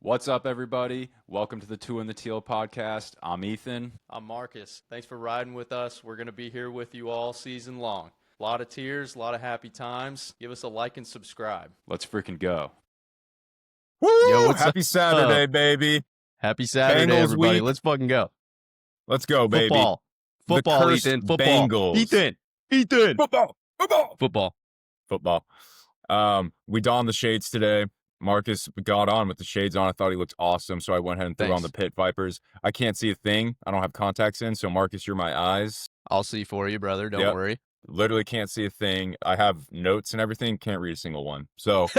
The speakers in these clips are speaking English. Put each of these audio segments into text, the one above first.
What's up, everybody? Welcome to the Two in the Teal podcast. I'm Ethan. I'm Marcus. Thanks for riding with us. We're going to be here with you all season long. A lot of tears, a lot of happy times. Give us a like and subscribe. Let's freaking go. Woo! Yo, what's Happy up? Saturday, baby. Happy Saturday, Bengals everybody. week. Let's fucking go. Let's go, baby. Football. The Football, cursed Ethan. Football. Bengals. Ethan. Football. Football. We donned the shades today. Marcus got on with the shades on. I thought he looked awesome, so I went ahead and threw on the Pit Vipers. I can't see a thing. I don't have contacts in, so Marcus, you're my eyes. I'll see for you, brother. Don't worry. Literally can't see a thing. I have notes and everything. Can't read a single one. So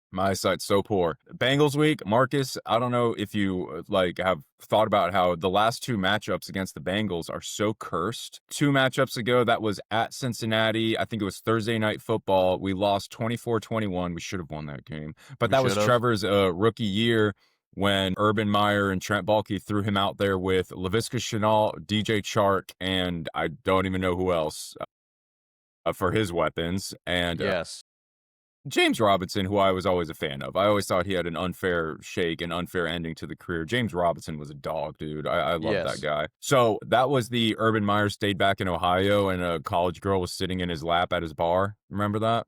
my eyesight's so poor. Bengals week, Marcus, I don't know if you have thought about how the last two matchups against the Bengals are so cursed. Two matchups ago, that was at Cincinnati. I think it was Thursday Night Football. We lost 24-21. We should have won that game. But that was Trevor's rookie year when Urban Meyer and Trent Baalke threw him out there with Laviska Shenault, DJ Chark, and I don't even know who else for his weapons. And yes. James Robinson, who I was always a fan of. I always thought he had an unfair shake and unfair ending to the career. James Robinson was a dog, dude. I love that guy. So that was the Urban Meyer stayed back in Ohio and a college girl was sitting in his lap at his bar. Remember that?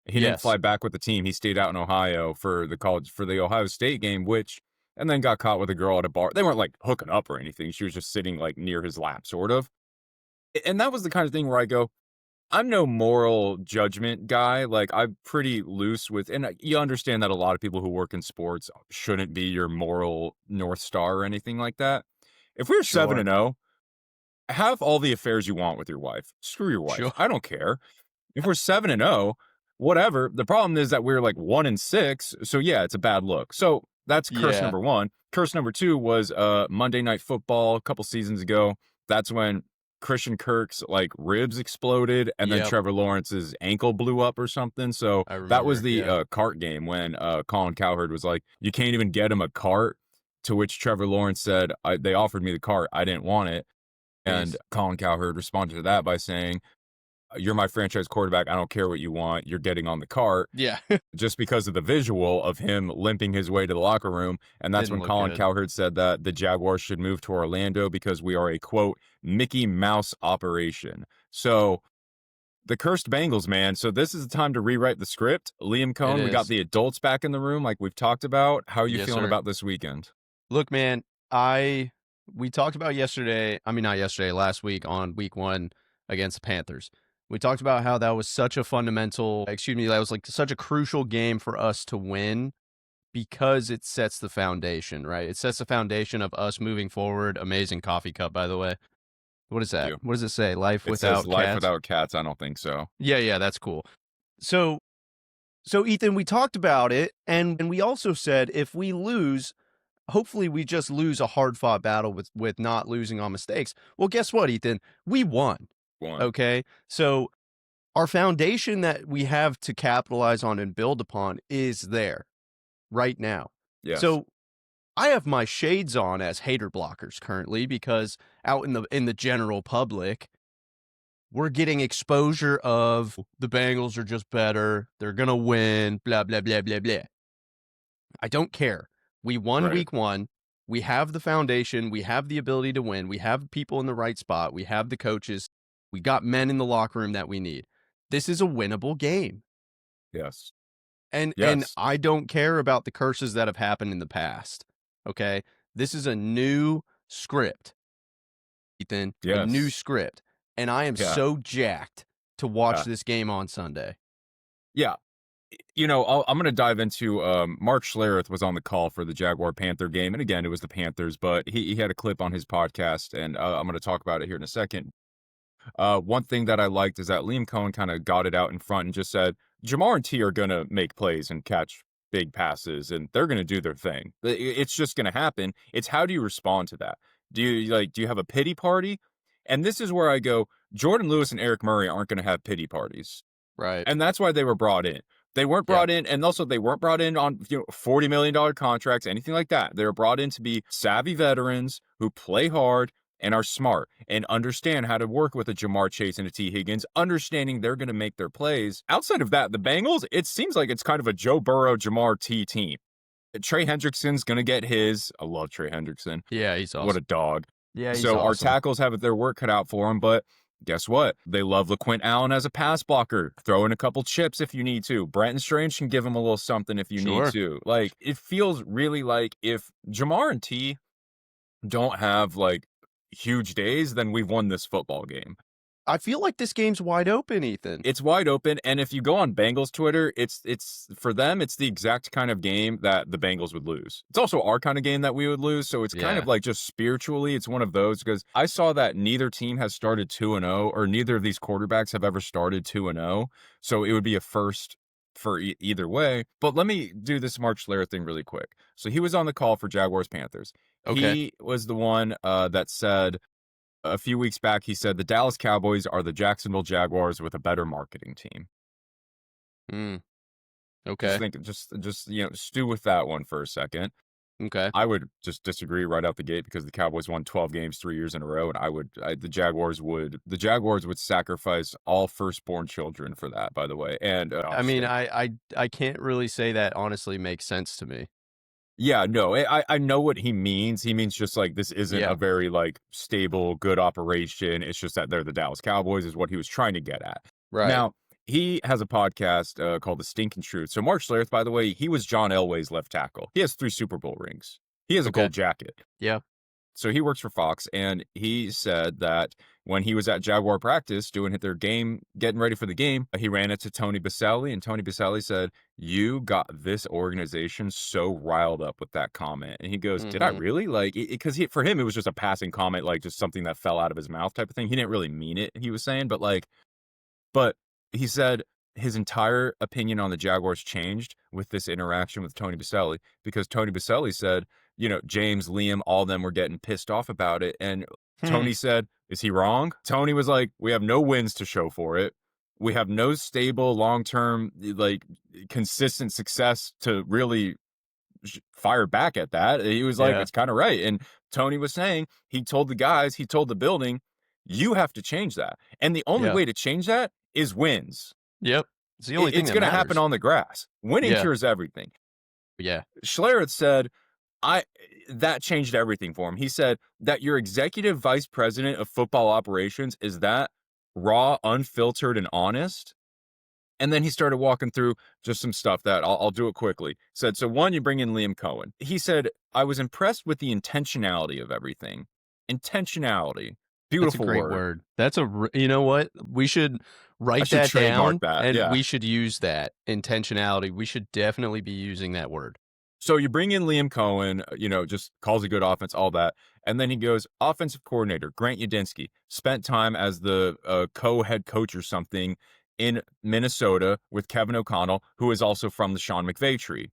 He didn't fly back with the team. He stayed out in Ohio for the Ohio State game, and then got caught with a girl at a bar. They weren't like hooking up or anything. She was just sitting like near his lap, sort of. And that was the kind of thing where I go, I'm no moral judgment guy. Like, I'm pretty loose with, and you understand that a lot of people who work in sports shouldn't be your moral North Star or anything like that. If we're 7-0, have all the affairs you want with your wife. Screw your wife. I don't care. If we're 7-0, whatever. The problem is that we're like 1-6. So yeah, it's a bad look. So that's curse number one. Curse number two was Monday Night Football a couple seasons ago. That's when Christian Kirk's ribs exploded and then Trevor Lawrence's ankle blew up or something. So that was the cart game when Colin Cowherd was like, you can't even get him a cart, to which Trevor Lawrence said, they offered me the cart. I didn't want it. And Colin Cowherd responded to that by saying, you're my franchise quarterback. I don't care what you want. You're getting on the cart. Yeah. Just because of the visual of him limping his way to the locker room. And that's when Colin Cowherd said that the Jaguars should move to Orlando because we are a, quote, Mickey Mouse operation. So the cursed Bengals, man. So this is the time to rewrite the script. Liam Cohn, we got the adults back in the room like we've talked about. How are you feeling about this weekend? Look, man, we talked about last week on week one against the Panthers. We talked about how that was such a such a crucial game for us to win because it sets the foundation, right? It sets the foundation of us moving forward. Amazing coffee cup, by the way. What is that? What does it say? Life without cats? I don't think so. Yeah, that's cool. So Ethan, we talked about it, and we also said if we lose, hopefully we just lose a hard-fought battle with not losing on mistakes. Well, guess what, Ethan? We won. Okay, so our foundation that we have to capitalize on and build upon is there right now. Yes. So I have my shades on as hater blockers currently because out in the general public, we're getting exposure of the Bengals are just better. They're gonna win. Blah blah blah blah blah. I don't care. We won week one. We have the foundation. We have the ability to win. We have people in the right spot. We have the coaches. We got men in the locker room that we need. This is a winnable game. Yes. And I don't care about the curses that have happened in the past. Okay? This is a new script, Ethan. Yes. A new script. And I am so jacked to watch this game on Sunday. Yeah. You know, I'm going to dive into Mark Schlereth was on the call for the Jaguar-Panther game. And again, it was the Panthers, but he had a clip on his podcast, and I'm going to talk about it here in a second. One thing that I liked is that Liam Cohn kind of got it out in front and just said, Jamar and T are going to make plays and catch big passes, and they're going to do their thing. It's just going to happen. It's how do you respond to that? Do you have a pity party? And this is where I go, Jordan Lewis and Eric Murray aren't going to have pity parties. Right. And that's why they were brought in. They weren't brought in, and also they weren't brought in on $40 million contracts, anything like that. They were brought in to be savvy veterans who play hard and are smart and understand how to work with a Jamar Chase and a T. Higgins, understanding they're going to make their plays. Outside of that, the Bengals, it seems like it's kind of a Joe Burrow, Jamar T team. Trey Hendrickson's going to get his. I love Trey Hendrickson. Yeah, he's awesome. What a dog. Yeah, he's so awesome. Our tackles have their work cut out for them, but guess what? They love LaQuint Allen as a pass blocker. Throw in a couple chips if you need to. Brenton Strange can give him a little something if you need to. Like, it feels really like if Jamar and T don't have, like, huge days, then we've won this football game. I feel like this game's wide open, Ethan. It's wide open, and if you go on Bengals Twitter, it's for them, it's the exact kind of game that the Bengals would lose. It's also our kind of game that we would lose, so it's kind of like just spiritually, it's one of those, because I saw that neither team has started 2-0, or neither of these quarterbacks have ever started 2-0, so it would be a first for either way. But let me do this Mark Schlereth thing really quick. So he was on the call for Jaguars Panthers. Okay. He was the one that said, a few weeks back, he said the Dallas Cowboys are the Jacksonville Jaguars with a better marketing team. Okay. Just stew with that one for a second. Okay. I would just disagree right out the gate because the Cowboys won 12 games 3 years in a row, and the Jaguars would sacrifice all firstborn children for that, by the way. And I mean, I can't really say that honestly makes sense to me. Yeah, no, I know what he means. He means just like this isn't a very like stable, good operation. It's just that they're the Dallas Cowboys is what he was trying to get at. Right. Now, he has a podcast called The Stinking Truth. So Mark Schlereth, by the way, he was John Elway's left tackle. He has 3 Super Bowl rings. He has a gold jacket. Yeah. So he works for Fox, and he said that when he was at Jaguar practice doing their game, getting ready for the game, he ran into Tony Baselli, and Tony Baselli said, "You got this organization so riled up with that comment." And he goes, "Did I really?" Like, because for him, it was just a passing comment, like just something that fell out of his mouth type of thing. He didn't really mean it, he was saying, but he said his entire opinion on the Jaguars changed with this interaction with Tony Baselli, because Tony Baselli said, James, Liam, all of them were getting pissed off about it. And Tony said, is he wrong? Tony was like, we have no wins to show for it. We have no stable, long-term, like, consistent success to really fire back at that. He was like, it's kind of right. And Tony was saying, he told the building, you have to change that. And the only way to change that is wins. Yep. It's the only thing it's going to happen on the grass. Winning cures everything. Yeah. Schlereth said, that changed everything for him. He said that your executive vice president of football operations is that raw, unfiltered, and honest. And then he started walking through just some stuff that I'll do it quickly. Said, so one, you bring in Liam Cohen. He said, I was impressed with the intentionality of everything. Intentionality. Beautiful That's a great word. That's you know what? We should write that down, and we should use that. Intentionality. We should definitely be using that word. So you bring in Liam Cohen, just calls a good offense, all that. And then he goes, offensive coordinator, Grant Udinski, spent time as the co-head coach or something in Minnesota with Kevin O'Connell, who is also from the Sean McVay tree.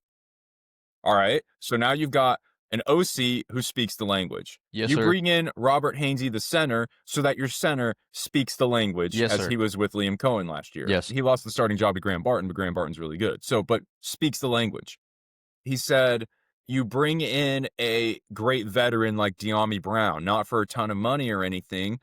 All right. So now you've got an OC who speaks the language. Yes, you sir. bring in Robert Hainsey, the center, so that your center speaks the language, he was with Liam Cohen last year. Yes. He lost the starting job to Graham Barton, but Graham Barton's really good. But speaks the language. He said, you bring in a great veteran like De'Ami Brown, not for a ton of money or anything.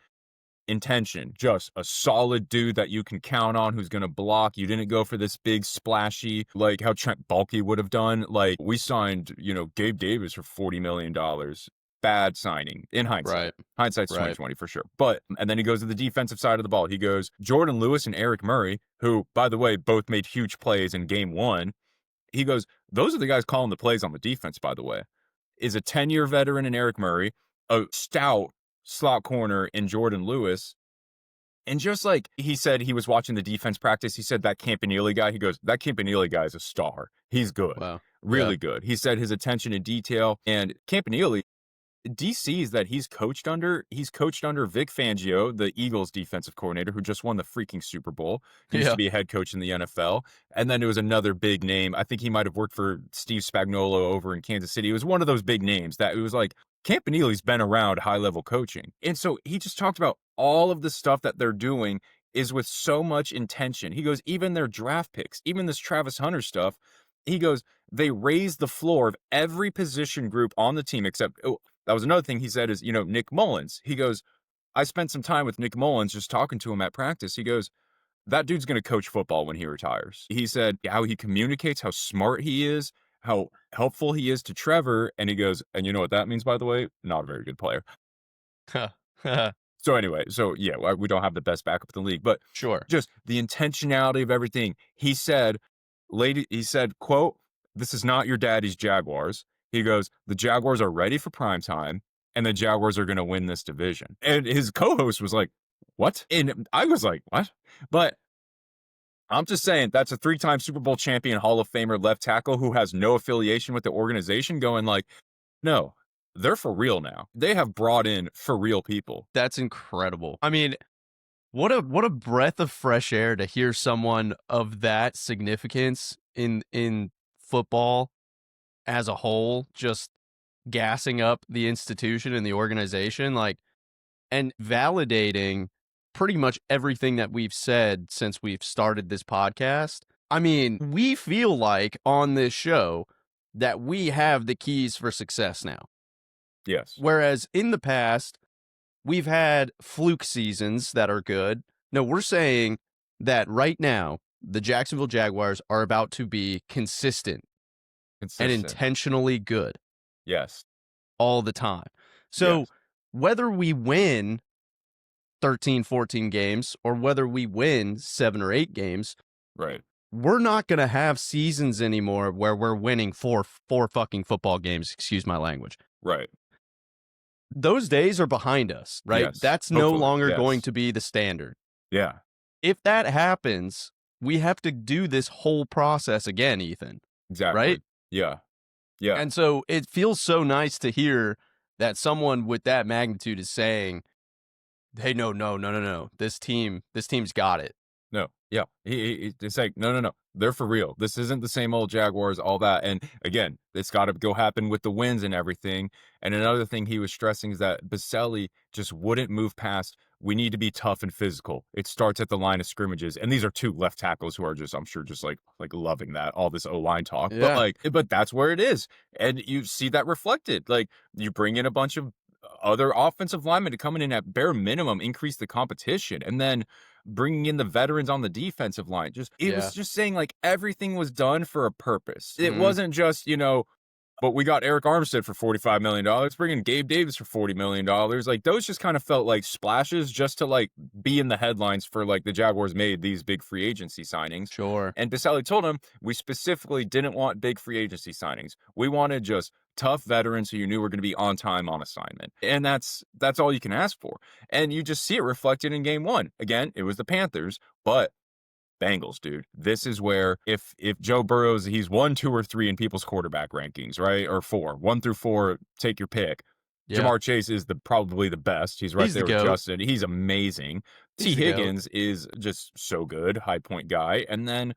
Intention, just a solid dude that you can count on who's going to block. You didn't go for this big splashy, like how Trent Baalke would have done. Like, we signed, Gabe Davis for $40 million. Bad signing in hindsight. Right. Hindsight's 2020 for sure. And then he goes to the defensive side of the ball. He goes, Jordan Lewis and Eric Murray, who, by the way, both made huge plays in game 1. He goes, those are the guys calling the plays on the defense, by the way. Is a 10-year veteran in Eric Murray, a stout slot corner in Jordan Lewis. And just like he said, he was watching the defense practice. He said that Campanile guy, he goes, that Campanile guy is a star. He's good. Wow. Really good. He said his attention to detail. And Campanile, DCs that he's coached under Vic Fangio, the Eagles defensive coordinator, who just won the freaking Super Bowl. He used to be a head coach in the NFL. And then there was another big name. I think he might have worked for Steve Spagnuolo over in Kansas City. It was one of those big names that it was like, Campanile's been around high-level coaching. And so he just talked about all of the stuff that they're doing is with so much intention. He goes, even their draft picks, even this Travis Hunter stuff, he goes, they raise the floor of every position group on the team except that was another thing he said is, Nick Mullins. He goes, I spent some time with Nick Mullins just talking to him at practice. He goes, that dude's going to coach football when he retires. He said how he communicates, how smart he is, how helpful he is to Trevor. And he goes, and you know what that means, by the way? Not a very good player. So anyway, yeah, we don't have the best backup in the league, but sure. Just the intentionality of everything. He said, quote, this is not your daddy's Jaguars. He goes, the Jaguars are ready for prime time and the Jaguars are going to win this division. And his co-host was like, what? And I was like, what? But I'm just saying, that's a 3-time Super Bowl champion Hall of Famer left tackle who has no affiliation with the organization going like, no, they're for real now. They have brought in for real people. That's incredible. I mean, what a breath of fresh air to hear someone of that significance in football as a whole just gassing up the institution and the organization, like, and validating pretty much everything that we've said since we've started this podcast. I mean, we feel like on this show that we have the keys for success now. Yes. Whereas in the past, we've had fluke seasons that are good. No, we're saying that right now, the Jacksonville Jaguars are about to be consistent. And intentionally good. Yes. All the time. So whether we win 13, 14 games or whether we win 7 or 8 games, right, we're not going to have seasons anymore where we're winning four fucking football games, excuse my language. Right. Those days are behind us, right? Yes. That's no longer going to be the standard. Yeah. If that happens, we have to do this whole process again, Ethan. Exactly. Right? Yeah. Yeah. And so it feels so nice to hear that someone with that magnitude is saying, hey, no. This team's got it. No. Yeah. It's like, no. They're for real. This isn't the same old Jaguars, all that. And again, it's got to go happen with the wins and everything. And another thing he was stressing is that Baselli just wouldn't move past, we need to be tough and physical. It starts at the line of scrimmages. And these are 2 left tackles who are just, I'm sure, just like loving that, all this O-line talk. Yeah. But that's where it is. And you see that reflected. Like, you bring in a bunch of other offensive linemen to come in and at bare minimum increase the competition. And then bringing in the veterans on the defensive line. It was just saying like everything was done for a purpose. It wasn't just, but we got Eric Armstead for $45 million. Let's bring in Gabe Davis for $40 million. Like those just kind of felt like splashes just to like be in the headlines for like the Jaguars made these big free agency signings. Sure. And Baselli told him we specifically didn't want big free agency signings. We wanted just tough veterans who you knew were going to be on time on assignment. And that's all you can ask for. And you just see it reflected in game 1. Again, it was the Panthers, but Bengals, dude. This is where if Joe Burrow's, he's 1, 2, or 3 in people's quarterback rankings, right? Or 4. 1 through 4, take your pick. Yeah. Jamar Chase is probably the best. He's there with Justin. He's amazing. T. Higgins is just so good, high point guy. And then,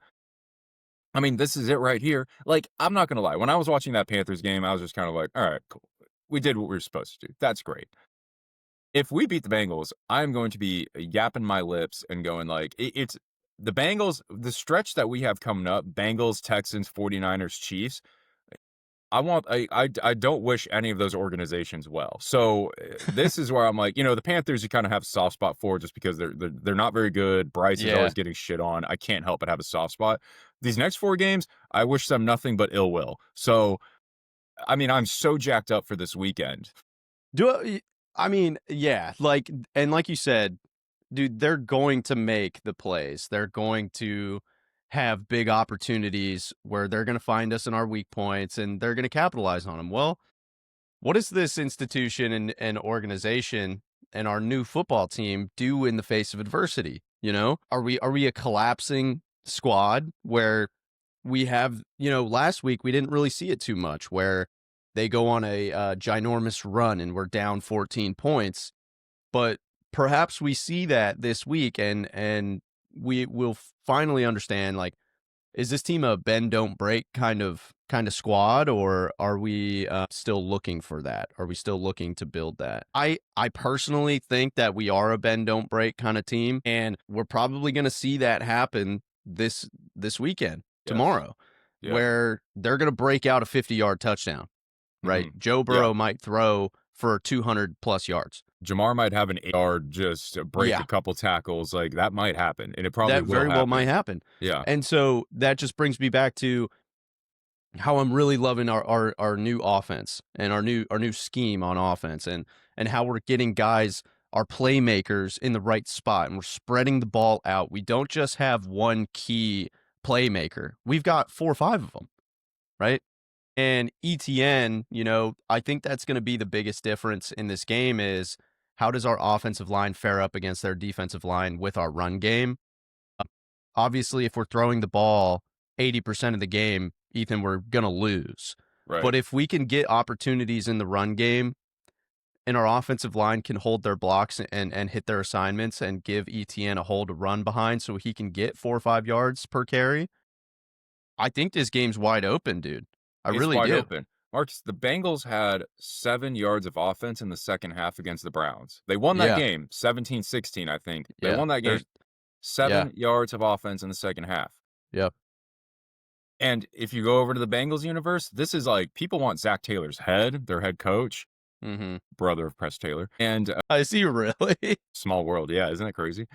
I mean, this is it right here. Like, I'm not going to lie. When I was watching that Panthers game, I was just kind of like, all right, cool. We did what we were supposed to do. That's great. If we beat the Bengals, I'm going to be yapping my lips and going like, it's the Bengals, the stretch that we have coming up, Bengals, Texans, 49ers, Chiefs, I don't wish any of those organizations well. So this is where I'm like, the Panthers you kind of have a soft spot for just because they're not very good. Bryce is always getting shit on. I can't help but have a soft spot. These next 4 games, I wish them nothing but ill will. So, I mean, I'm so jacked up for this weekend. Like you said, dude, they're going to make the plays. They're going to have big opportunities where they're going to find us in our weak points and they're going to capitalize on them. Well, what does this institution and organization and our new football team do in the face of adversity? Are we a collapsing squad where we have, last week we didn't really see it too much, where they go on a ginormous run and we're down 14 points, but perhaps we see that this week and we will finally understand, like, is this team a bend don't break kind of squad, or are we still looking for that? Are we still looking to build that? I personally think that we are a bend don't break kind of team, and we're probably going to see that happen this weekend, tomorrow, where they're going to break out a 50-yard touchdown, right? Joe Burrow might throw for 200 plus yards. Jamar might have an 8-yard just break Yeah. a couple tackles. Like, that might happen, and it probably That will very well happen. might happen. Yeah. And so that just brings me back to how I'm really loving our new offense and our new scheme on offense, and how we're getting guys, our playmakers, in the right spot, and we're spreading the ball out. We don't just have one key playmaker. We've got 4 or 5 of them, right? And ETN, I think that's going to be the biggest difference in this game is how does our offensive line fare up against their defensive line with our run game? Obviously, if we're throwing the ball 80% of the game, Ethan, we're going to lose. Right. But if we can get opportunities in the run game and our offensive line can hold their blocks and hit their assignments and give ETN a hole to run behind so he can get 4 or 5 yards per carry, I think this game's wide open, dude. I really wide do. Open. Marcus, the Bengals had 7 yards of offense in the second half against the Browns. They won that game 17-16, I think. They won that game. 7 yards of offense in the second half. Yep. And if you go over to the Bengals universe, this is like, people want Zach Taylor's head, their head coach, brother of Press Taylor. And I see, really. Small world. Yeah. Isn't that crazy?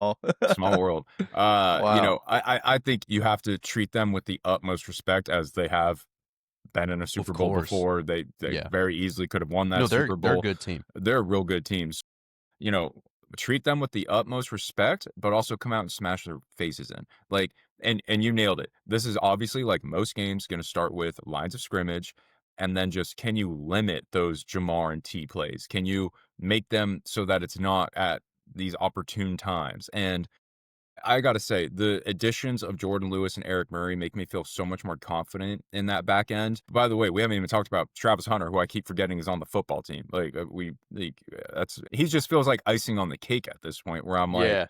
Oh. Small world. Wow. I think you have to treat them with the utmost respect, as they have been in a Super Bowl before. They very easily could have won that Super Bowl. They're a good team. They're a real good team. Treat them with the utmost respect, but also come out and smash their faces in. Like, and you nailed it. This is obviously, like most games, going to start with lines of scrimmage, and then just, can you limit those Jamar and T plays? Can you make them so that it's not at these opportune times? And I got to say, the additions of Jordan Lewis and Eric Murray make me feel so much more confident in that back end. By the way, we haven't even talked about Travis Hunter, who I keep forgetting is on the football team. He just feels like icing on the cake at this point, where I'm like,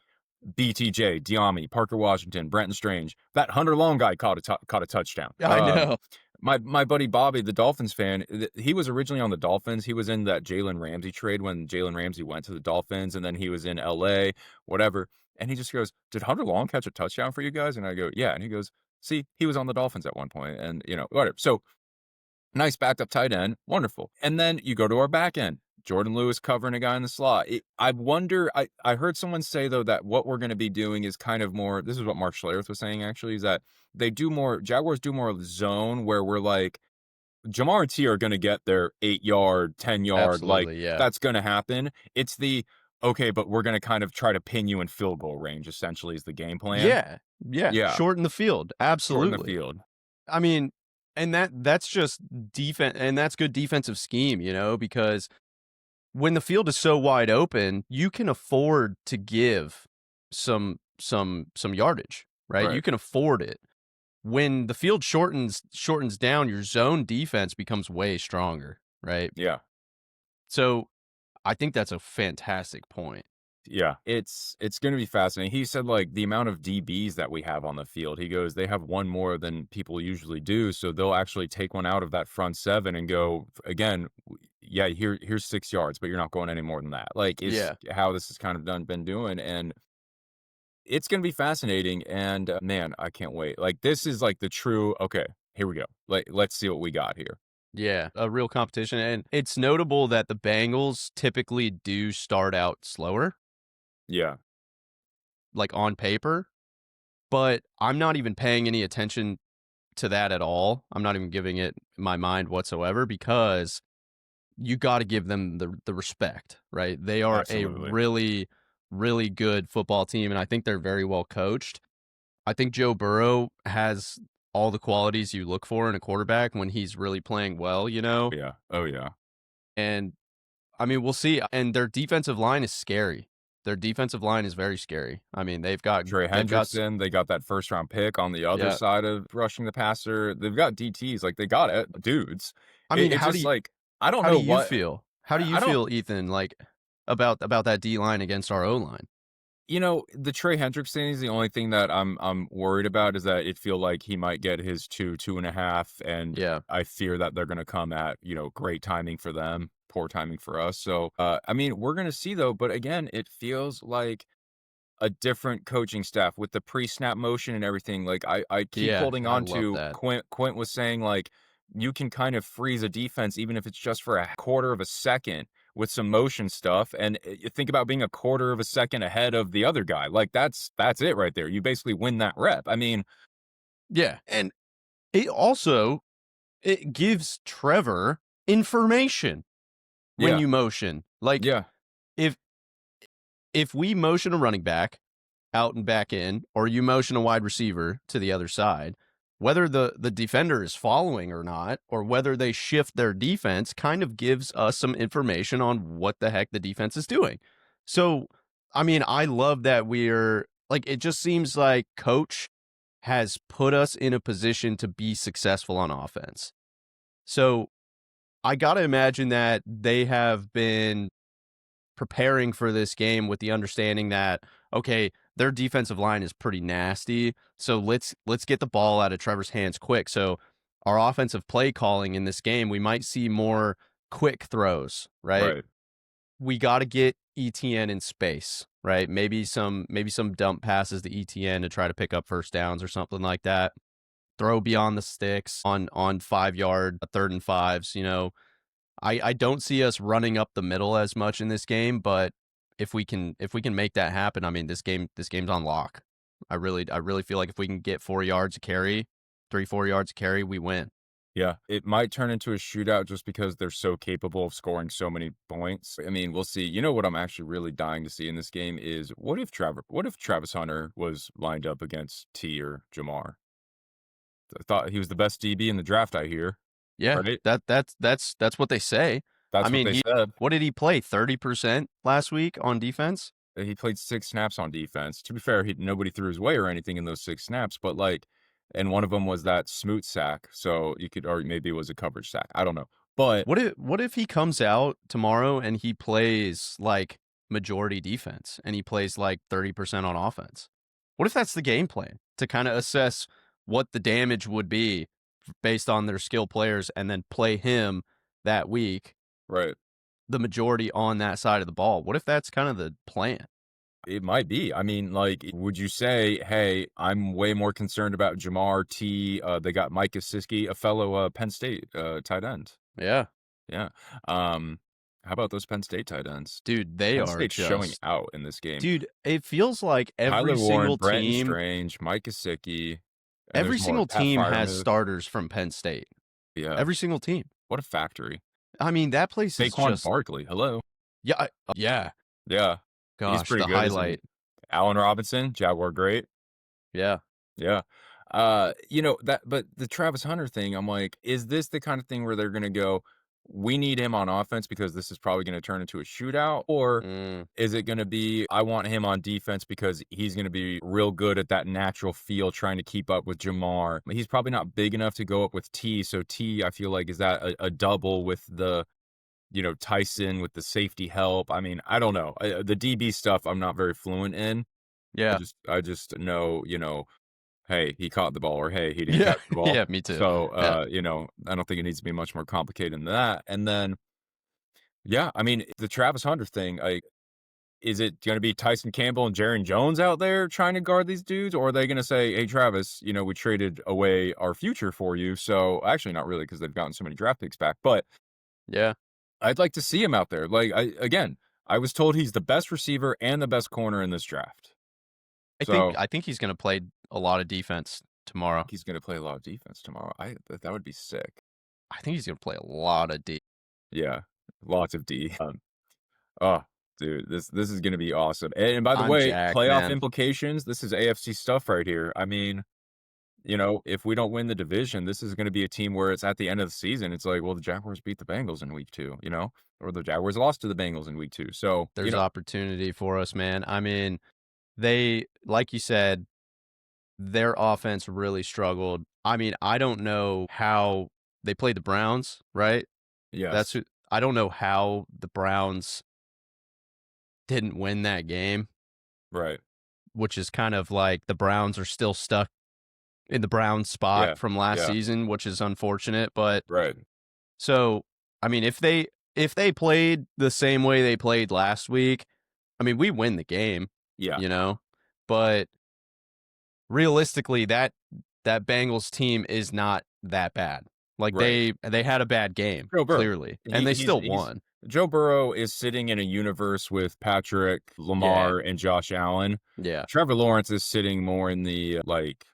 BTJ, Diami, Parker Washington, Brenton Strange. That Hunter Long guy caught a touchdown. I know. My buddy Bobby, the Dolphins fan, he was originally on the Dolphins. He was in that Jalen Ramsey trade when Jalen Ramsey went to the Dolphins, and then he was in LA, whatever. And he just goes, "Did Hunter Long catch a touchdown for you guys?" And I go, "Yeah." And he goes, "See, he was on the Dolphins at one point," and whatever. So nice backed up tight end, wonderful. And then you go to our back end. Jordan Lewis covering a guy in the slot. I wonder, I heard someone say, though, that what we're going to be doing is kind of more, this is what Mark Schlereth was saying, actually, is that Jaguars do more of the zone, where we're like, Jamar and T are going to get their 8-yard, 10-yard, that's going to happen. It's okay, but we're going to kind of try to pin you in field goal range, essentially, is the game plan. Yeah. Shorten the field. Absolutely. Shorten the field. I mean, and that's just defense, and that's good defensive scheme, because when the field is so wide open, you can afford to give some yardage, right? You can afford it. When the field shortens down, your zone defense becomes way stronger, right? Yeah. So I think that's a fantastic point. Yeah, it's going to be fascinating. He said, like, the amount of DBs that we have on the field, he goes, they have one more than people usually do, so they'll actually take one out of that front 7 and go, again, yeah, here's 6 yards, but you're not going any more than that. Like, is how this has kind of been doing, and it's going to be fascinating, and man, I can't wait. Like, this is like the true, okay, here we go. Like, let's see what we got here. Yeah, a real competition, and it's notable that the Bengals typically do start out slower. Yeah. Like, on paper, but I'm not even paying any attention to that at all. I'm not even giving it my mind whatsoever, because you got to give them the respect, right? They are a really, really good football team, and I think they're very well coached. I think Joe Burrow has all the qualities you look for in a quarterback when he's really playing well, Yeah. Oh, yeah. And, I mean, we'll see. And their defensive line is scary. Their defensive line is very scary. I mean, they've got Trey Hendrickson. They got that first-round pick on the other side of rushing the passer. They've got DTs. Like, they got it, dudes. I mean, I don't know what you feel. How do you feel, Ethan, like, about that D-line against our O-line? The Trey Hendricks thing is the only thing that I'm worried about, is that it feel like he might get his 2.5, and I fear that they're going to come at, great timing for them, poor timing for us. So, I mean, we're going to see, though, but again, it feels like a different coaching staff with the pre-snap motion and everything. Like, I keep holding on to Quint was saying, like, you can kind of freeze a defense, even if it's just for a quarter of a second with some motion stuff. And you think about being a quarter of a second ahead of the other guy. Like that's it right there. You basically win that rep. I mean, Yeah. And it gives Trevor information when yeah, you motion. Like yeah, if we motion a running back out and back in, or you motion a wide receiver to the other side, whether the defender is following or not, or whether they shift their defense, kind of gives us some information on what the heck the defense is doing. So, I mean, I love that we're like, it just seems like coach has put us in a position to be successful on offense. So I got to imagine that they have been preparing for this game with the understanding that, okay, their defensive line is pretty nasty, so let's get the ball out of Trevor's hands quick. So our offensive play calling in this game, we might see more quick throws, right? right. We got to get ETN in space, right? Maybe some dump passes to ETN to try to pick up first downs or something like that. Throw beyond the sticks on 5 yard 3rd and 5s, you know. I don't see us running up the middle as much in this game, but if we can make that happen, I mean, this game's on lock. I really feel like if we can get 4 yards a carry, 3-4 yards a carry, we win. Yeah, it might turn into a shootout just because they're so capable of scoring so many points. I mean, we'll see. You know what I'm actually really dying to see in this game is what if Travis Hunter was lined up against T or Jamar? I thought he was the best DB in the draft, I hear. Yeah, Right? that's what they say. I That's what mean, they said. what did he play? 30% last week on defense? He played 6 snaps on defense. To be fair, nobody threw his way or anything in those 6 snaps, but, like, and one of them was that smoot sack, so you could, or maybe it was a coverage sack, I don't know. But What if he comes out tomorrow and he plays like majority defense and he plays like 30% on offense? What if that's the game plan to kind of assess what the damage would be based on their skill players and then play him that week, right. the majority on that side of the ball? What if that's kind of the plan? It might be. I mean, like, would you say, "Hey, I'm way more concerned about Jamar T." They got Mike Gesicki, a fellow Penn State tight end. Yeah. Yeah. How about those Penn State tight ends? Dude, they Penn are State's showing just out in this game. dude, it feels like Tyler Warren, Brenton Strange, Mike Gesicki, and every there's more. single Pat team has Freiermuth. starters from Penn State. Yeah. Every single team. What a factory. I mean, that place is Saquon just Barkley. Hello. yeah, yeah. Yeah. He's Gosh, pretty the good, isn't he? highlight. Allen Robinson, Jaguar great. Yeah. Yeah. But the Travis Hunter thing, I'm like, is this the kind of thing where they're gonna go, we need him on offense because this is probably gonna turn into a shootout? Or is it gonna be, I want him on defense because he's gonna be real good at that natural feel trying to keep up with Jamar? He's probably not big enough to go up with T, so T, I feel like, is that a double with the, Tyson with the safety help? I mean, I don't know. The DB stuff I'm not very fluent in. Yeah. I just know, hey, he caught the ball, or hey, he didn't Yeah. catch the ball. Yeah, me too. So, Yeah. I don't think it needs to be much more complicated than that. And then, yeah, I mean, the Travis Hunter thing, is it going to be Tyson Campbell and Jaron Jones out there trying to guard these dudes? Or are they going to say, hey, Travis, we traded away our future for you. So actually not really, because they've gotten so many draft picks back, but Yeah. I'd like to see him out there. Like, I was told he's the best receiver and the best corner in this draft. I think he's going to play a lot of defense tomorrow. He's going to play a lot of defense tomorrow. That would be sick. I think he's going to play a lot of D. Yeah, lots of D. Oh, dude, this is going to be awesome. And by the I'm way, jacked, playoff man. implications, this is AFC stuff right here. I mean, if we don't win the division, this is going to be a team where it's at the end of the season. It's like, well, the Jaguars beat the Bengals in week 2, or the Jaguars lost to the Bengals in week 2. So There's opportunity for us, man. I mean, they, like you said, their offense really struggled. I mean, I don't know how they played the Browns, right? yes, I don't know how the Browns didn't win that game, right. which is kind of like the Browns are still stuck in the Browns spot Yeah, from last yeah. season, which is unfortunate. But Right. so, I mean, if they played the same way they played last week, I mean, we win the game, Yeah. But realistically, that Bengals team is not that bad. Like Right. they had a bad game, Joe Burrow. clearly, and they still He's won. Joe Burrow is sitting in a universe with Patrick, Yeah. Lamar, and Josh Allen. Yeah. Trevor Lawrence is sitting more in the, like,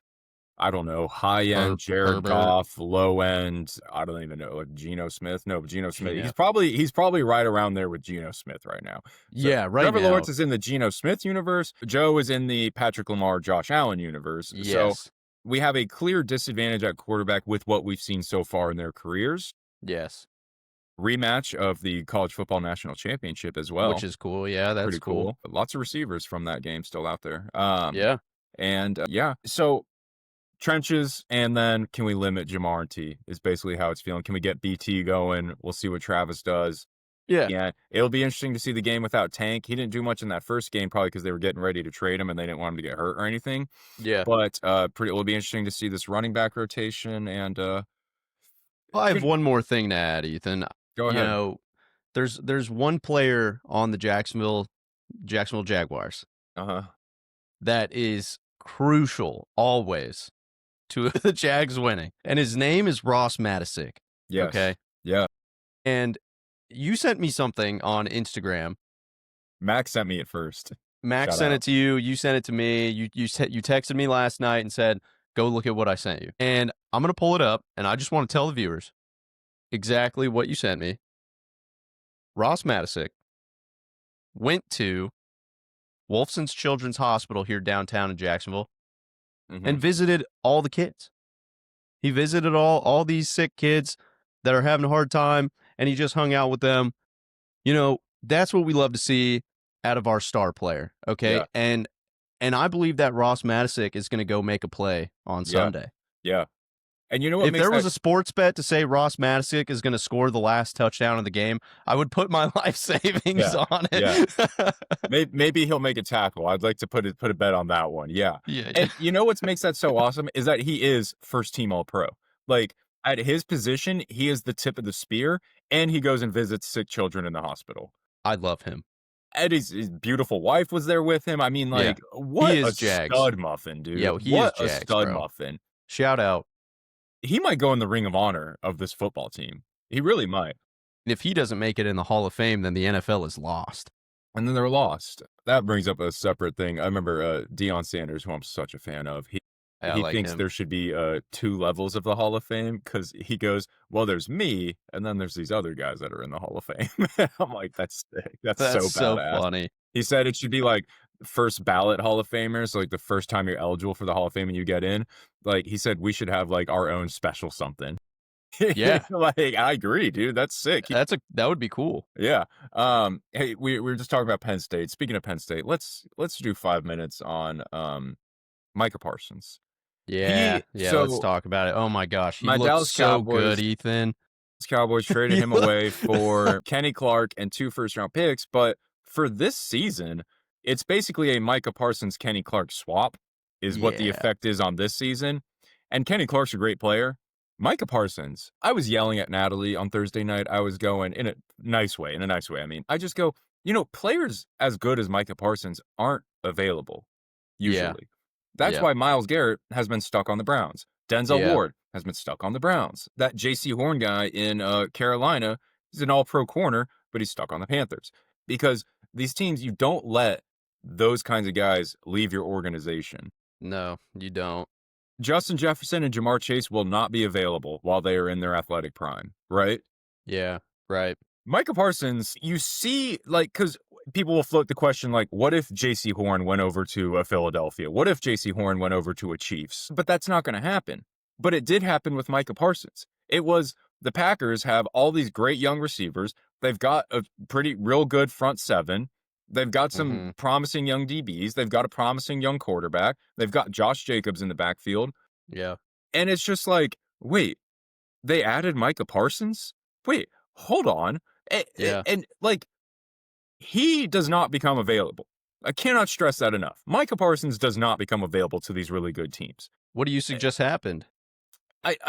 I don't know, high-end Jared Herbert, Goff, low-end, I don't even know, like Geno Smith. No, Geno Smith. Geno. He's probably right around there with Geno Smith right now. So Yeah, right Trevor now. Lawrence is in the Geno Smith universe. Joe is in the Patrick Lamar, Josh Allen universe. Yes. So we have a clear disadvantage at quarterback with what we've seen so far in their careers. Yes. Rematch of the college football national championship as well. Which is cool. Yeah, that's pretty cool. Lots of receivers from that game still out there. Yeah. And yeah, so trenches, and then can we limit Jamar and T is basically how it's feeling. Can we get BT going? We'll see what Travis does. Yeah. Yeah, it'll be interesting to see the game without Tank. He didn't do much in that first game, probably because they were getting ready to trade him and they didn't want him to get hurt or anything. Yeah. But it'll be interesting to see this running back rotation. And I have one more thing to add, Ethan. Go ahead. You know, there's one player on the Jacksonville Jaguars that is crucial always to the Jags winning, and his name is Ross Matisic. Yes. Okay. Yeah. And you sent me something on Instagram. Max sent me it first. Max Shout sent out. it to you. You sent it to me. You texted me last night and said, "Go look at what I sent you." And I'm gonna pull it up, and I just want to tell the viewers exactly what you sent me. Ross Matisic went to Wolfson's Children's Hospital here downtown in Jacksonville and visited all the kids. He visited all these sick kids that are having a hard time, and he just hung out with them. You know, that's what we love to see out of our star player. Okay. Yeah. And I believe that Ross Matisic is going to go make a play on Sunday. Yeah. And you know what? If there was a sports bet to say Ross Matisic is going to score the last touchdown of the game, I would put my life savings on it. Yeah. Maybe he'll make a tackle. I'd like to put a bet on that one. Yeah. Yeah. And you know what makes that so awesome is that he is first team All Pro. Like at his position, he is the tip of the spear, and he goes and visits sick children in the hospital. I love him. And his beautiful wife was there with him. I mean, like, what he is a stud muffin, dude. Yeah, what is Jags, a stud bro. muffin. Shout out. He might go in the Ring of Honor of this football team. He really might. If he doesn't make it in the Hall of Fame, then the NFL is lost. And then they're lost. That brings up a separate thing. I remember Deion Sanders, who I'm such a fan of. He like thinks him. there should be 2 levels of the Hall of Fame because he goes, well, there's me, and then there's these other guys that are in the Hall of Fame. I'm like, that's sick. That's so badass. Funny. He said it should be like first ballot Hall of Famers, like the first time you're eligible for the Hall of Fame and you get in. Like he said, we should have like our own special something. Yeah. Like I agree, dude. That's sick. That would be cool. Yeah. Hey, we were just talking about Penn State. Speaking of Penn State, let's do 5 minutes on Micah Parsons. Yeah. Let's talk about it. Oh my gosh, he My looks Dallas so Cowboys, good, Ethan. Cowboys traded him away for Kenny Clark and 2 first-round picks, but for this season, it's basically a Micah Parsons Kenny Clark swap is what the effect is on this season. And Kenny Clark's a great player. Micah Parsons, I was yelling at Natalie on Thursday night. I was going in a nice way. I mean, I just go, players as good as Micah Parsons aren't available usually. That's why Myles Garrett has been stuck on the Browns. Denzel Ward has been stuck on the Browns. That J.C. Horn guy in Carolina is an all-pro corner, but he's stuck on the Panthers. Because these teams, you don't let those kinds of guys leave your organization. No, you don't. Justin Jefferson and Jamar Chase will not be available while they are in their athletic prime, right? Yeah, right. Micah Parsons, you see, like, because people will float the question, like, what if J.C. Horn went over to Philadelphia? What if J.C. Horn went over to a Chiefs? But that's not going to happen. But it did happen with Micah Parsons. It was the Packers have all these great young receivers. They've got a real good front seven. They've got some promising young DBs. They've got a promising young quarterback. They've got Josh Jacobs in the backfield. Yeah. And it's just like, wait, they added Micah Parsons? Wait, hold on. And like, he does not become available. I cannot stress that enough. Micah Parsons does not become available to these really good teams. What do you suggest happened?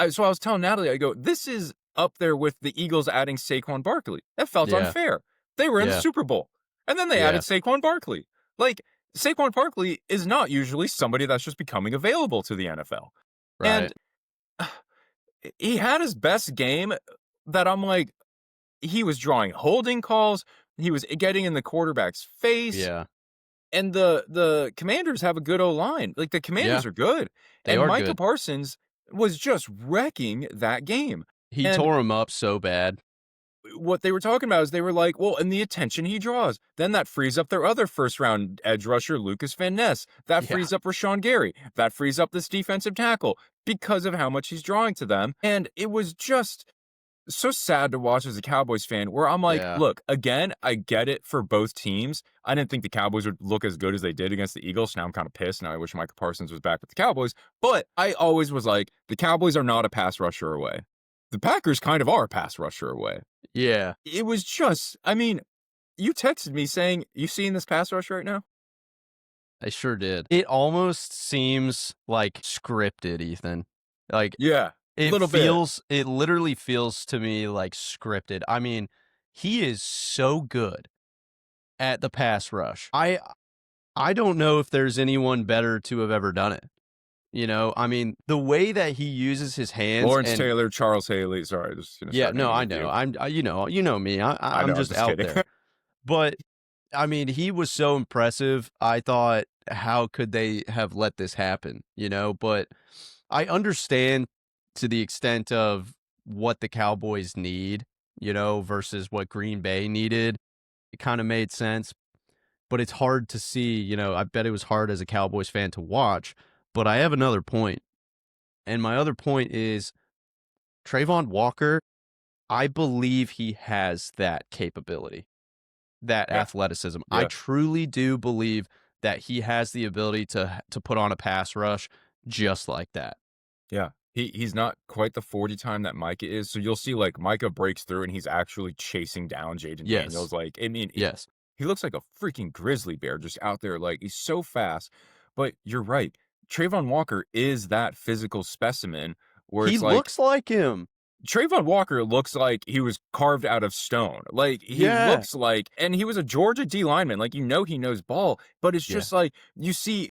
So I was telling Natalie, I go, this is up there with the Eagles adding Saquon Barkley. That felt unfair. They were in the Super Bowl. And then they added Saquon Barkley. Like, Saquon Barkley is not usually somebody that's just becoming available to the NFL. Right. And he had his best game that I'm like, he was drawing holding calls, he was getting in the quarterback's face, Yeah. and the Commanders have a good O-line. Like, the Yeah. Commanders are good, They and are Micah good. Parsons was just wrecking that game. He And tore him up so bad. what they were talking about is they were like, well, and the attention he draws, then that frees up their other first-round edge rusher, Lucas Van Ness. That Yeah. frees up Rashawn Gary. That frees up this defensive tackle because of how much he's drawing to them. And it was just so sad to watch as a Cowboys fan where I'm like, Yeah. look, again, I get it for both teams. I didn't think the Cowboys would look as good as they did against the Eagles. Now I'm kind of pissed. Now I wish Micah Parsons was back with the Cowboys. But I always was like, the Cowboys are not a pass rusher away. The Packers kind of are a pass rusher away. Yeah. It was just, I mean, you texted me saying, you seeing this pass rush right now? I sure did. It almost seems like scripted, Ethan. Like, Yeah, a it little feels, it literally feels to me like scripted. I mean, he is so good at the pass rush. I don't know if there's anyone better to have ever done it. You know, I mean, the way that he uses his hands. Lawrence and, Taylor, Charles Haley. Sorry, just gonna yeah, start no, naming I a know. few. You know me. I I'm know, I'm just just out kidding. there. But I mean, he was so impressive. I thought, how could they have let this happen? You know, but I understand to the extent of what the Cowboys need, you know, versus what Green Bay needed. It kind of made sense, but it's hard to see, you know, I bet it was hard as a Cowboys fan to watch, but I have another point. And my other point is Trayvon Walker, I believe he has that capability, that Yeah, athleticism. I yeah. truly do believe that he has the ability to put on a pass rush just like that. Yeah. He's not quite the 40 time that Micah is. So you'll see like Micah breaks through and he's actually chasing down Jaden Yes. Daniels. Like, I mean, Yes. he looks like a freaking grizzly bear just out there. Like, he's so fast. But you're right. Trayvon Walker is that physical specimen where He it's like looks like him. Trayvon Walker looks like he was carved out of stone. Like, he Yeah. looks like, and he was a Georgia D lineman. Like, you know, he knows ball, but it's Yeah. just like you see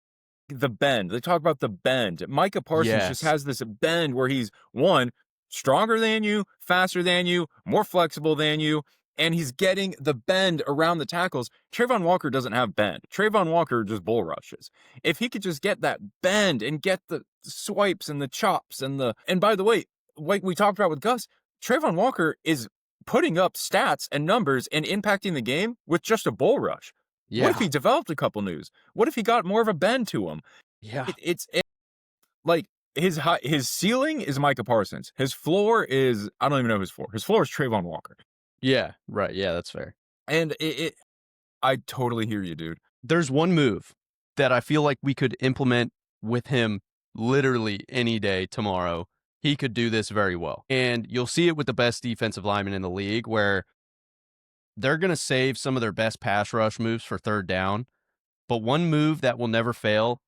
the bend. They talk about the bend. Micah Parsons just Yes. has this bend where he's one, stronger than you, faster than you, more flexible than you, and he's getting the bend around the tackles. Trayvon Walker doesn't have bend. Trayvon Walker just bull rushes. If he could just get that bend and get the swipes and the chops and by the way, like we talked about with Gus, Trayvon Walker is putting up stats and numbers and impacting the game with just a bull rush. What if Yeah. he developed a couple news? What if he got more of a bend to him? Yeah. It's like his ceiling is Micah Parsons. His floor is I don't even know his floor. His floor is Trayvon Walker. Yeah. Right. Yeah, that's fair. And I totally hear you, dude. There's one move that I feel like we could implement with him literally any day tomorrow. He could do this very well. And you'll see it with the best defensive linemen in the league where they're going to save some of their best pass rush moves for third down. But one move that will never fail,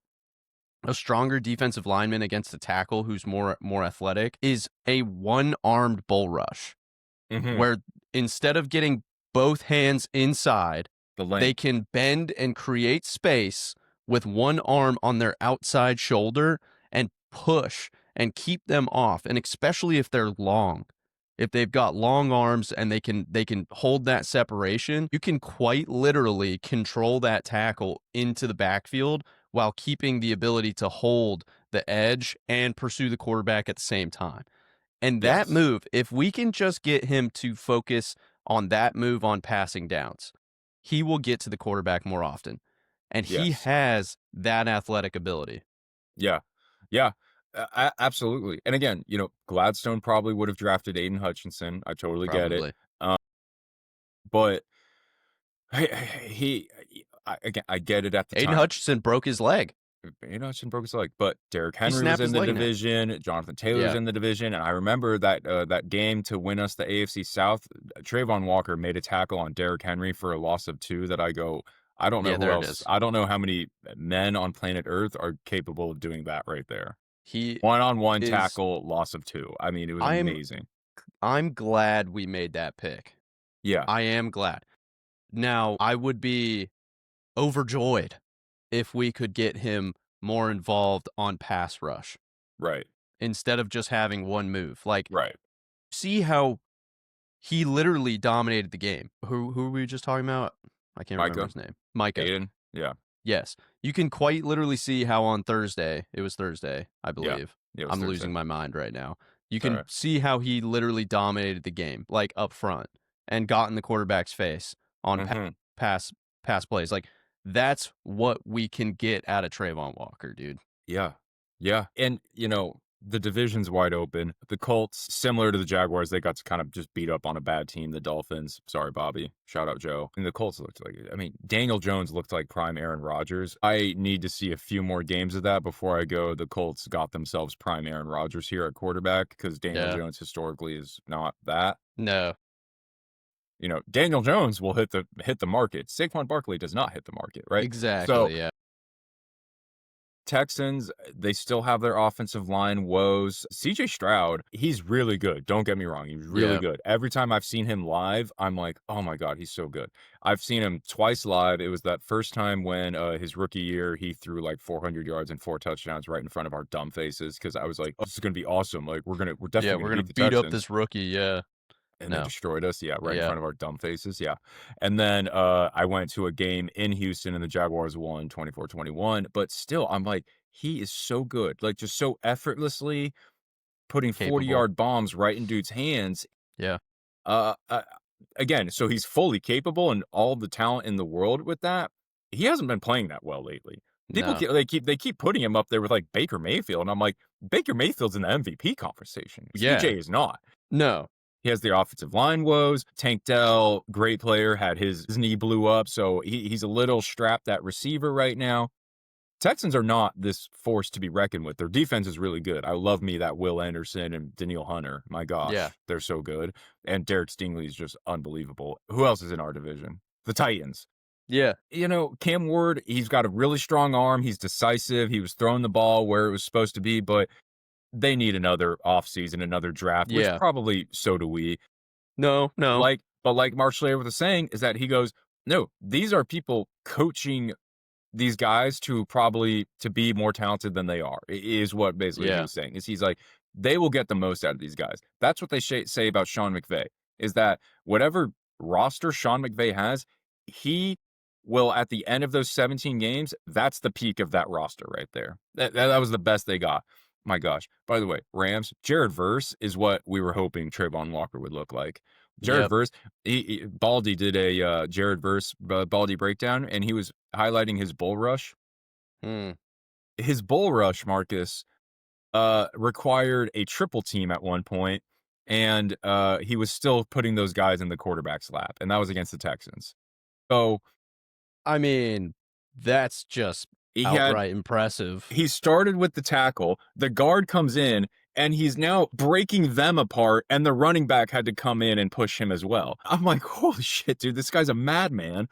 a stronger defensive lineman against a tackle who's more athletic, is a one-armed bull rush, where instead of getting both hands inside, they can bend and create space with one arm on their outside shoulder and push and keep them off. And especially if they're long, if they've got long arms and they can hold that separation, you can quite literally control that tackle into the backfield while keeping the ability to hold the edge and pursue the quarterback at the same time. And that move, if we can just get him to focus on that move on passing downs, he will get to the quarterback more often. And he has that athletic ability. Yeah. Yeah. Absolutely. And again, you know, Gladstone probably would have drafted Aiden Hutchinson. I totally get it. But I get it at the time. Aiden Hutchinson broke his leg. Aiden Hutchinson broke his leg, but Derrick Henry was in the division. Jonathan Taylor's in the division, and I remember that game to win us the AFC South. Trayvon Walker made a tackle on Derrick Henry for a loss of 2. That I go, I don't know who else. I don't know how many men on planet Earth are capable of doing that right there. He one-on-one tackle, loss of 2. I mean, it was amazing. I'm glad we made that pick. Yeah, I am glad. Now, I would be overjoyed if we could get him more involved on pass rush. Right. instead of just having one move. Like, Right. see how he literally dominated the game. Who were we just talking about? I can't remember Micah, his name. Micah. Aiden. Yeah. Yes. You can quite literally see how on Thursday, it was Thursday, I believe. Yeah, it was I'm Thursday. losing my mind right now. You It's all can right. see how he literally dominated the game, like up front, and got in the quarterback's face on pass plays. Like, that's what we can get out of Trayvon Walker, dude. Yeah. Yeah. And, the division's wide open. The Colts, similar to the Jaguars, they got to kind of just beat up on a bad team. The Dolphins, sorry, Bobby. Shout out, Joe. And the Colts looked like, Daniel Jones looked like prime Aaron Rodgers. I need to see a few more games of that before I go, the Colts got themselves prime Aaron Rodgers here at quarterback, because Daniel Jones historically is not that. No. Daniel Jones will hit the market. Saquon Barkley does not hit the market, right? Exactly, So, yeah. Texans, they still have their offensive line woes. CJ Stroud, he's really good. Don't get me wrong. He's really good. Every time I've seen him live, I'm like, oh my God, he's so good. I've seen him twice live. It was that first time when his rookie year, he threw like 400 yards and 4 touchdowns right in front of our dumb faces, because I was like, oh, this is going to be awesome. Like, we're definitely we're going to gonna beat the beat up Texans. this rookie, yeah. And they destroyed us, right in Yeah. front of our dumb faces, And then I went to a game in Houston, and the Jaguars won 24-21. But still, I'm like, he is so good. Like, just so effortlessly putting Capable. 40-yard bombs right in dudes' hands. Yeah. Again, so he's fully capable and all the talent in the world with that. He hasn't been playing that well lately. People they keep putting him up there with like Baker Mayfield, and I'm like, Baker Mayfield's in the MVP conversation. Yeah. CJ is not. No. He has the offensive line woes. Tank Dell, great player, had his knee blew up, so he's a little strapped at receiver right now. Texans are not this force to be reckoned with. Their defense is really good. I love me that Will Anderson and Daniil Hunter. My gosh, they're so good. And Derek Stingley is just unbelievable. Who else is in our division? The Titans. Yeah. Cam Ward, he's got a really strong arm. He's decisive. He was throwing the ball where it was supposed to be, but they need another offseason, another draft, which probably so do we. No. But like Mark Schlereth was saying, is that he goes, no, these are people coaching these guys to be more talented than they are, is what basically he was saying. Is he's like, they will get the most out of these guys. That's what they say about Sean McVay, is that whatever roster Sean McVay has, he will, at the end of those 17 games, that's the peak of that roster right there. That was the best they got. My gosh. By the way, Rams, Jared Verse is what we were hoping Trayvon Walker would look like. Jared Verse, Baldy did a Jared Verse Baldy breakdown, and he was highlighting his bull rush. His bull rush, Marcus, required a triple team at one point, and he was still putting those guys in the quarterback's lap, and that was against the Texans. So, I mean, that's just outright impressive. He started with the tackle, the guard comes in, and he's now breaking them apart, and the running back had to come in and push him as well. I'm like, holy shit, dude, this guy's a madman.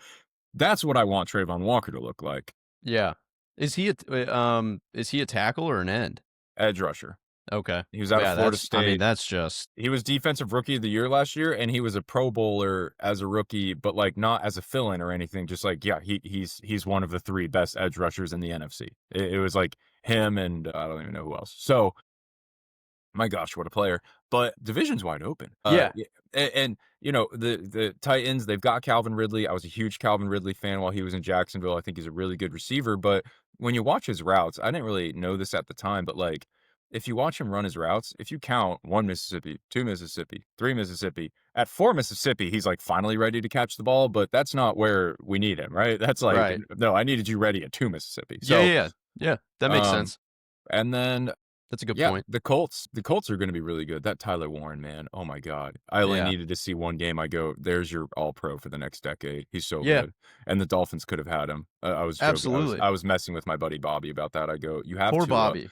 That's what I want Trayvon Walker to look like. Yeah. Is he a tackle or an end? Edge rusher. Okay. He was out of Florida State. I mean, that's just... He was defensive rookie of the year last year, and he was a Pro Bowler as a rookie, but like not as a fill-in or anything. Just like, he's one of the 3 best edge rushers in the NFC. It was like him and I don't even know who else. So, my gosh, what a player. But division's wide open. And the Titans, they've got Calvin Ridley. I was a huge Calvin Ridley fan while he was in Jacksonville. I think he's a really good receiver. But when you watch his routes, I didn't really know this at the time, but like, if you watch him run his routes, if you count 1 Mississippi, 2 Mississippi, 3 Mississippi, at 4 Mississippi, he's like finally ready to catch the ball, but that's not where we need him, right? That's like, no, I needed you ready at 2 Mississippi. So, yeah, that makes sense. And then that's a good point. The Colts are going to be really good. That Tyler Warren, man, oh my God. I only needed to see one game. I go, there's your all-pro for the next decade. He's so good. And the Dolphins could have had him. I was joking. Absolutely. I was messing with my buddy Bobby about that. I go, you have Poor Tua. Bobby.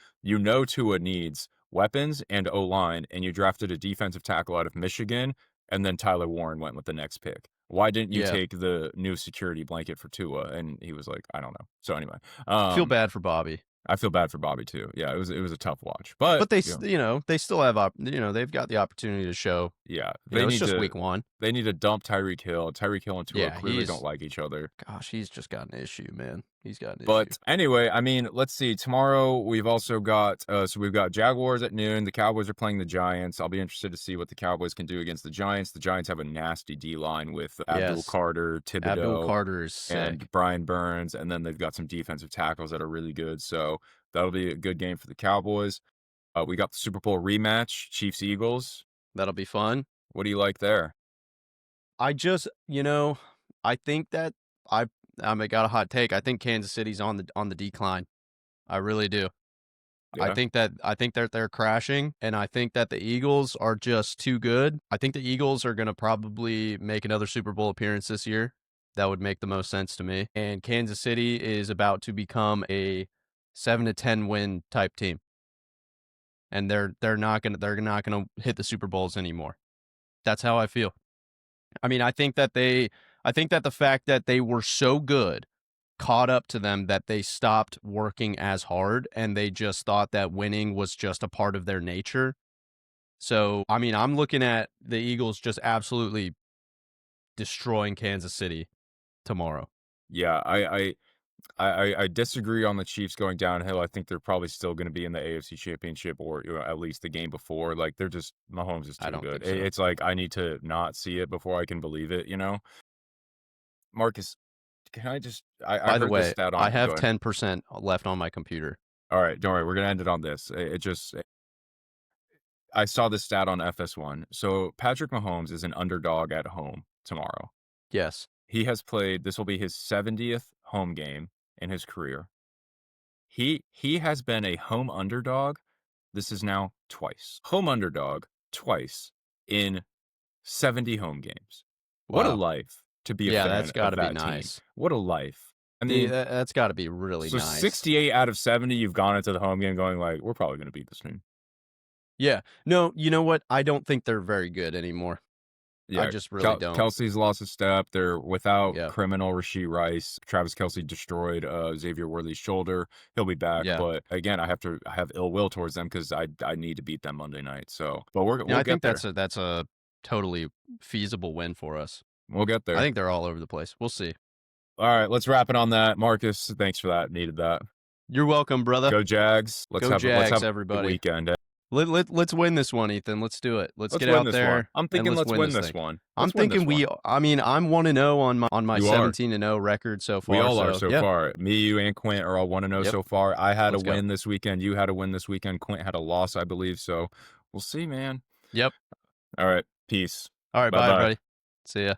Tua needs weapons and O-line, and you drafted a defensive tackle out of Michigan, and then Tyler Warren went with the next pick. Why didn't you take the new security blanket for Tua? And he was like, I don't know. So anyway. Feel bad for Bobby. I feel bad for Bobby too. Yeah, it was a tough watch, but they they still have they've got the opportunity to show. Yeah, it's just week 1. They need to dump Tyreek Hill. Tyreek Hill and Tua clearly don't like each other. Gosh, he's just got an issue, man. He's got an issue. But anyway, I mean, let's see. Tomorrow we've also got we've got Jaguars at noon. The Cowboys are playing the Giants. I'll be interested to see what the Cowboys can do against the Giants. The Giants have a nasty D line with Abdul Yes. Carter, Thibodeau, Abdul Carter is sick. and Brian Burns, and then they've got some defensive tackles that are really good. So that'll be a good game for the Cowboys. We got the Super Bowl rematch, Chiefs Eagles. That'll be fun. What do you like there? I just, I think that I got a hot take. I think Kansas City's on the decline. I really do. Yeah. I think that they're crashing, and I think that the Eagles are just too good. I think the Eagles are going to probably make another Super Bowl appearance this year. That would make the most sense to me. And Kansas City is about to become a 7-10 win type team. And they're not going to hit the Super Bowls anymore. That's how I feel. I mean, I think that the fact that they were so good caught up to them that they stopped working as hard and they just thought that winning was just a part of their nature. So, I mean, I'm looking at the Eagles just absolutely destroying Kansas City tomorrow. Yeah, I disagree on the Chiefs going downhill. I think they're probably still going to be in the AFC Championship or at least the game before. Like they're just Mahomes is too good. Think so. It's like I need to not see it before I can believe it. Marcus, can I just? By the way, I have Go ahead. 10% left on my computer. All right, don't worry. We're gonna end it on this. I saw this stat on FS1. So Patrick Mahomes is an underdog at home tomorrow. Yes. He has played. This will be his 70th home game in his career. He has been a home underdog. This is now twice. Home underdog twice in 70 home games. Wow. What a life to be a fan that's got to of be that nice. team. What a life. I mean, that's got to be really so nice. 68 out of 70, you've gone into the home game going like, we're probably going to beat this team. Yeah. No, you know what? I don't think they're very good anymore. Yeah, I just really don't. Kelsey's lost a step. They're without criminal Rashee Rice. Travis Kelce destroyed Xavier Worthy's shoulder. He'll be back, but again, I have ill will towards them because I need to beat them Monday night. So, but we'll I get think there. that's a totally feasible win for us. We'll get there. I think they're all over the place. We'll see. All right, let's wrap it on that. Marcus, thanks for that. Needed that. You're welcome, brother. Go Jags. Let's have everybody. a weekend. Let's win this one, Ethan. Let's do it. Let's get win out this there. One. I'm thinking let's win this one. I'm thinking I mean, I'm 1-0 on my 17-0 record so far. We all are so far. Me, you, and Quint are all 1-0 so far. I had a win this weekend. You had a win this weekend. Quint had a loss, I believe. So we'll see, man. Yep. All right. Peace. All right. Bye, everybody. See ya.